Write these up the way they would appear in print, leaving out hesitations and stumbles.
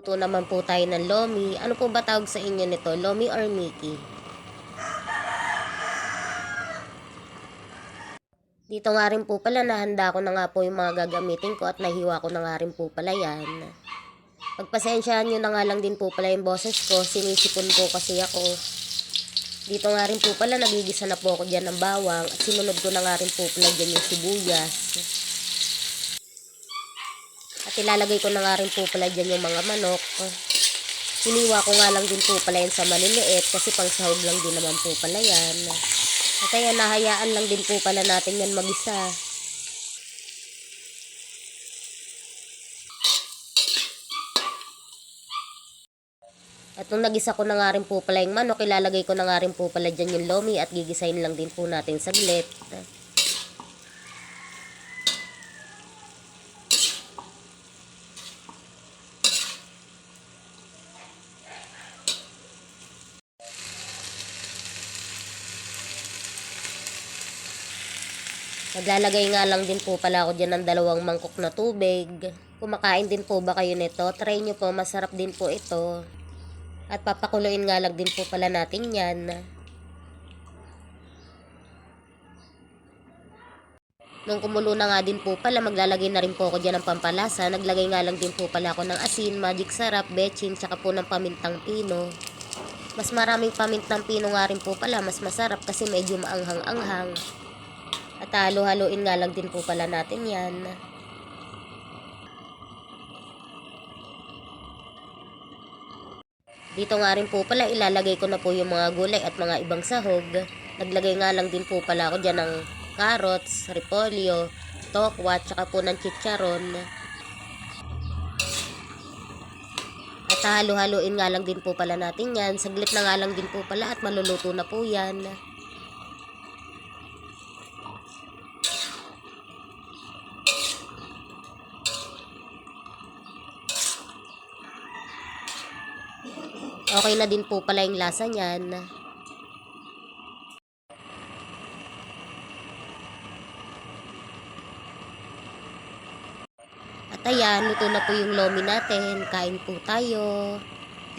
Ito naman po tayo ng lomi. Ano po ba tawag sa inyo nito? Lomi or Mickey? Dito nga rin po pala, nahanda ko na nga po yung mga gagamitin ko at nahiwa ko na nga rin po pala yan. Pagpasensyahan nyo na nga lang din po pala yung boses ko, sinisipon po kasi ako. Dito nga rin po pala, nagigisa na po ako dyan ng bawang at sinunod ko na nga rin po pala dyan yung sibuyas. At ilalagay ko na nga rin po pala dyan yung mga manok. Hiniwa ko nga lang din po pala yan sa maliliit kasi pang sahog lang din naman po pala yan. At ayan, nahayaan lang din po pala natin yan mag-isa. At nung nagisa ko na nga rin po pala yung manok, ilalagay ko na nga rin po pala dyan yung lomi at gigisayin lang din po natin saglit. Maglalagay nga lang din po pala ako dyan ng 2 mangkok na tubig. Kumakain din po ba kayo nito? Try nyo po, masarap din po ito. At papakuluin nga lang din po pala natin yan. Nung kumulo na nga din po pala, maglalagay na rin po ako dyan ng pampalasa. Naglagay nga lang din po pala ako ng asin, magic sarap, bechin, tsaka po ng pamintang pino. Mas maraming pamintang pino nga rin po pala, mas masarap kasi medyo maanghang-anghang. At halo-haloin nga lang din po pala natin yan. Dito nga rin po pala, ilalagay ko na po yung mga gulay at mga ibang sahog. Naglagay nga lang din po pala ako dyan ng carrots, repolyo, tokwa, tsaka po ng chicharon. At halo-haloin nga lang din po pala natin yan. Saglit na nga lang din po pala at maluluto na po yan. Okay na din po pala yung lasa niyan. At ayan, luto na po yung lomi natin. Kain po tayo.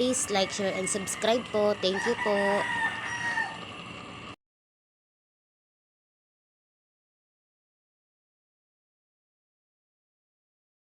Please like, share, and subscribe po. Thank you po.